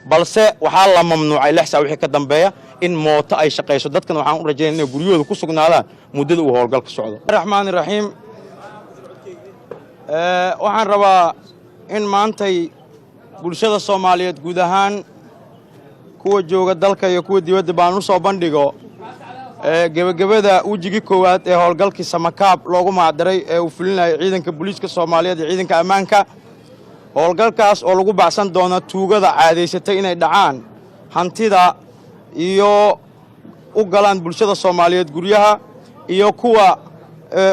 balse waxaa la mamnuucay 6 saac wixii ka dambeeya in mooto ay shaqeyso dadkan waxaan u rajaynayaa inay guryahooda ku sugnaadaan muddada uu howlgalka socdo. Raxmaani Raxiim waxaan rabaa in maantay bulshada Soomaaliyeed guud ahaan kuwa jooga dalka iyo kuwa dibadda baan u soo bandhigo gabagabada wajigii koowaad ee howlgalkii Samakaab loogu maadaray ee uu fulinayay ciidanka booliiska Soomaaliyeed iyo ciidanka ammaanka. howlgalkaas oo lagu baxsan doono tuugada caadeysatay inay dhacaan hantida iyo u galaan bulshada Soomaaliyeed guryaha iyo kuwa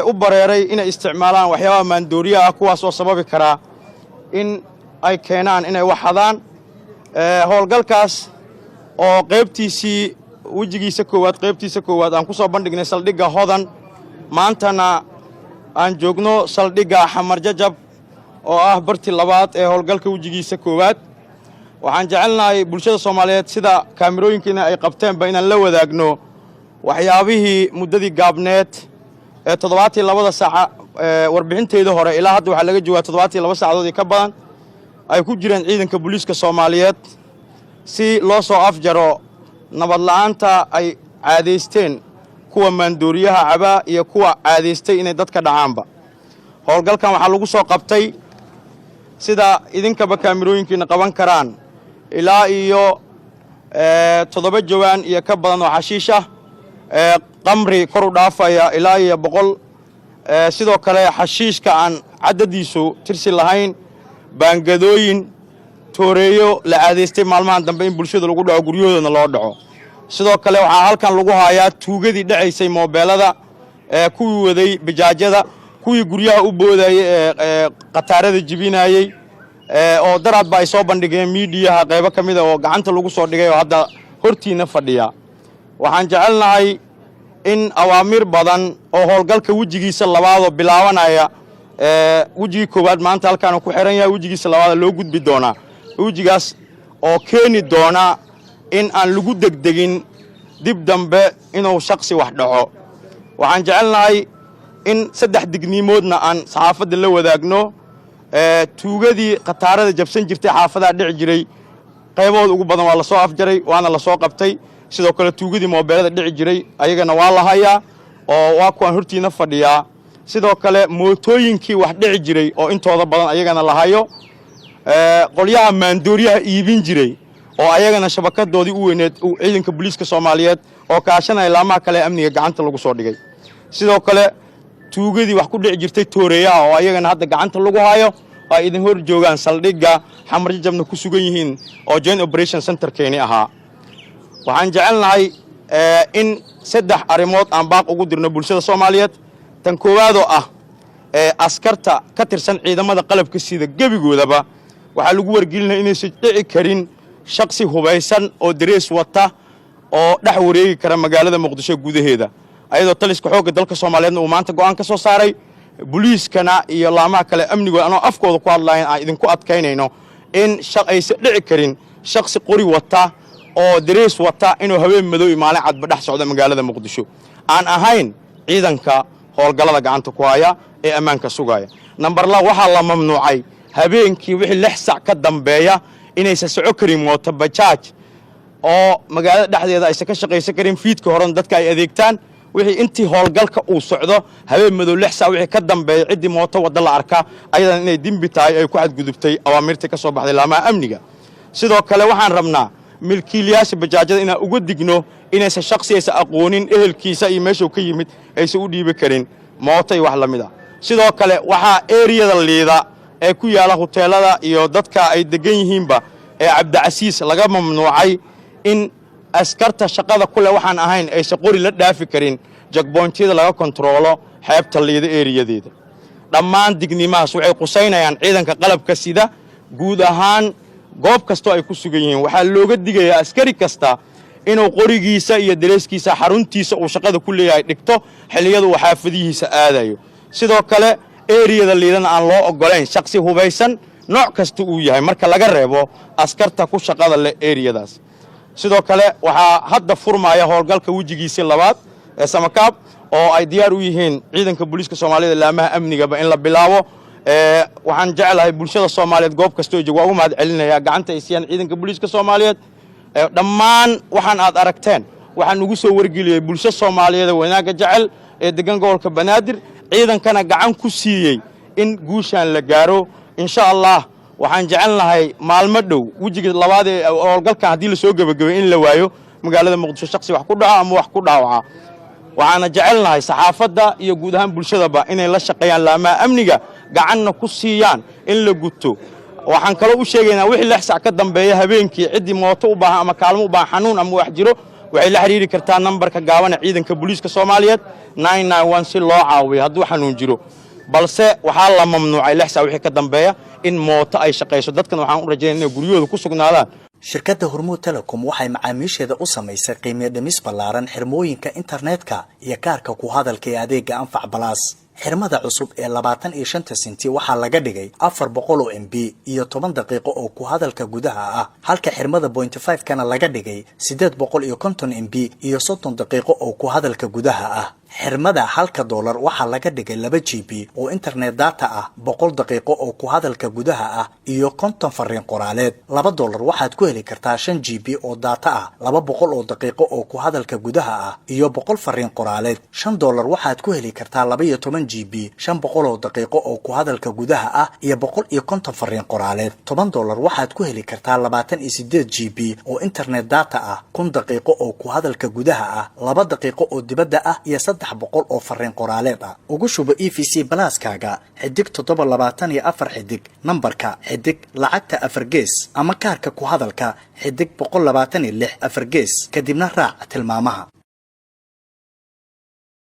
u bareeray inay isticmaalaan waxyaabaha maandooriyaha kuwaas oo sababi kara in ay keenaan inay waxadaan. howlgalkaas oo qaybtiisii wajigiisa koowaad aan ku soo bandhignay saldhigga Hodan maantana aan joogno saldhigga Xamar Jajab oo ah bartii labaad ee howlgalka wajigiisa koowaad. waxaan jecelnahay bulshada Soomaaliyeed sida kaamirooyinkiina ay qabteenba inaan la wadaagno waxyaabihii muddadii gaabneed ee 72 saac warbixinteeda hore ilaa hadda waxa laga joogaa 72 saacadood ka badan ay ku jireen ciidanka booliiska Soomaaliyeed si loo soo afjaro nabad la'aanta ay caadeysteen kuwa maandooriyaha caba iyo kuwa caadeystay inay dadka dhacaanba. howlgalkan waxaa lagu soo qabtay sida idinkaba kaamirooyinkiina qaban karaan ilaa iyo 7 jawaan iyo ka badan oo xashiish ah qamri kor u dhaafaya ilaa iyo 100 sidoo kale xashiishka aan cadadiisu tirsi lahayn baangadooyin tooreeyo la caadeystay maalmahan dambe in bulshada lagu dhaco guryahoodana loo dhaco. sidoo kale waxaa halkan lagu hayaa tuugadii dhacaysay moobeelada kuwii waday bajaajada kuwii guryaha u boodayay qataarada jibinayay oo daraad ba ay soo bandhigeen miidiyaha qaybo kamid ah oo gacanta lagu soo dhigay oo hadda hortiina fadhiya. waxaan jecelnahay in awaamir badan oo howlgalka wajigiisa labaad oo bilaabanaya wajigii koowaad maanta halkaan ku xiran yahay wajigiisa labaad loo gudbi doona wajigaas oo keeni doona in aan lagu degdegin dib dambe inuu shakhsi wax dhaco. waxaan jecelnahay in 3 digniimoodna aan saxaafadda la wadaagno tuugadii qataarada jabsan jirtay xaafadaha dhici jiray qaybood ugu badan waa la soo afjaray waana la soo qabtay. sidoo kale tuugadii moobeelada dhici jiray ayagana waa la hayaa oo waa kuwan hortiina fadhiyaa. sidoo kale mootooyinkii wax dhici jiray oo intooda badan ayagana la hayo. qolyaha maandooriyaha iibin jiray oo ayagana shabakadoodii u weyneed ciidanka booliiska Soomaaliyeed oo kaashanaya laamaha kale amniga gacanta lagu soo dhigay. sidoo kale tuugadii wax ku dhici jirtay tooreeyaha oo ayagana hadda gacanta lagu hayo ay idin hor joogaan saldhigga Xamar Jajabna ku sugan yihiin oo Joint Operation Center keeni ahaa. waxaan jecelnahay in 3 arimood aan baaq ugu dirno bulshada Soomaaliyeed. tan koowaad oo ah askarta ka tirsan ciidamada qalabka sida gabigoodaba waxaa lagu wargelinaa inaysan dhici karin shakhsi hubaysan oo darees wata oo dhex wareegi kara magaalada Muqdisho gudaheeda. ayadoo taliska xoogga dalka Soomaaliyeedna uu maanta go'aan ka soo saaray booliiskana iyo laamaha kale amniga anoo afkooda ku hadlayeen aan idinku adkaynayno in aysan dhici karin shakhsi qori wata oo darees wata inuu habeen madow maalin cad dhex socdo magaalada Muqdisho aan ahayn ciidanka howlgalada gacanta ku haya ee ammaanka sugaya. number 2 waxaa la mamnuucay habeenkii wixii 6 saac ka dambeeya inaysan soco karin mooto bajaaj oo magaalada dhexdeeda aysan ka shaqeysan karin fiidka hore dadka ay adeegtaan. wixii intii howlgalka uu socdo habeen madow 6 saac wixii ka dambeeya cidii mooto wada la arka ayadan inay dimbi tahay ay ku xadgudubtay awaamirta ka soo baxday laamaha amniga. sidoo kale waxaan rabnaa milkiilayaasha bajaajada inaan uga digno inaysan shakhsiyeesa aqoonin ehelkiisa iyo meeshuu ka yimid aysan u dhiibi karin mooto iyo wax la mid ah. sidoo kale waxaa eriyada liida ee ku yaala hoteelada iyo dadka ay degan yihiinba ee Cabdicasiis laga mamnuucay in askarta shaqada kule waxaan ahayn aysan qori la dhaafi karin jagboontyada laga kontroolo xeebta liida eriyadeeda. dhammaan dignimahaas waxay qusaynayaan ciidanka qalabka sida guud ahaan goob kasta ay ku sugan yihiin. waxaa looga digayaa askari kasta inuu qorigiisa iyo dareeskiisa xaruntiisa uu shaqada ku leeyahay dhigto xilliyada uu xaafadihiisa aadayo. sidoo kale eriyada liidana aan loo ogolayn shakhsi hubaysan nooc kasta uu yahay marka laga reebo askarta ku shaqada leh eriyadaas. sidoo kale waxaa hadda furmaya howlgalka wajigiisa labaad ee Samakaab oo ay diyaar u yihiin ciidanka booliiska Soomaaliyeed laamaha amnigaba in la bilaabo waxaan jecelahay bulshada Soomaaliyeed goob kasta oo joog waa u mahad celinayaa gacanta ay siiyaan ciidanka booliiska Soomaaliyeed dhammaan waxaan aad aragteen waxaan ugu soo wargeliyay bulshada Soomaaliyeed wanaaga jecel ee degan gobolka Banaadir ciidankana gacan ku siiyay in guushan la gaaro insha Allah waxaan jecelnahay maalmo dhow wajiga labaad ee howlgalka hadii la soo gabagabay in la waayo magaalada Muqdisho shakhsi wax ku dhaca ama wax ku dhaawaca waxaana jecelnahay saxaafadda iyo guud ahaan bulshadaba inay la shaqeeyaan laamaha amniga gacanna ku siiyaan in la guto waxaan kale u sheegaynaa wixii la xsac ka dambeeya habeenkii cidii mooto u baahan ama kaalmo u baahan xanuun ama wax jiro waxay la xiriiri kartaa nambarka gaaban ee ciidanka booliiska Soomaaliyeed 991 si loo caawiyo hadduu xanuun jiro balse waxaa la mamnuucay la xsac wixii ka dambeeya in mooto ay shaqeyso dadkan waxaan u rajaynaynaa inay guryahooda ku sugnaadaan shirkadda Hormuud Telecom waxay macaamiisheeda u samaysay qiimo dhimis ballaaran xirmooyinka internetka iyo kaarka ku hadalka ee adeega Anfac Plus xirmada cusub ee 25 senti waxaa laga dhigay 400 MB iyo 10 daqiiqo oo ku hadalka gudaha ah halka xirmada 0.5 kana laga dhigay 850 MB iyo 30 daqiiqo oo ku hadalka gudaha ah xirmada $1 waxaa laga dhigay 2 GB oo internet data ah 100 daqiiqo oo ku hadalka gudaha ah iyo 50 fariin qoraaleed $2 waxaad ku heli kartaa 5 GB oo data ah 200 oo daqiiqo oo ku hadalka gudaha ah iyo 100 fariin qoraaleed $5 waxaad ku heli kartaa 12 GB 500 oo daqiiqo oo ku hadalka gudaha ah iyo 150 fariin qoraaleed $10 waxaad ku heli kartaa 28 GB oo internet data ah 1000 daqiiqo oo ku hadalka gudaha ah 2 daqiiqo oo dibadda ah iyo 300 oo fariin qoraaleed ah ugu shubo EVC Plus-kaaga xidig 724 xidig nambarka xidig lacagta 4 gees ama kaarka ku hadalka xidig 126 4 gees kadibna raac tilmaamaha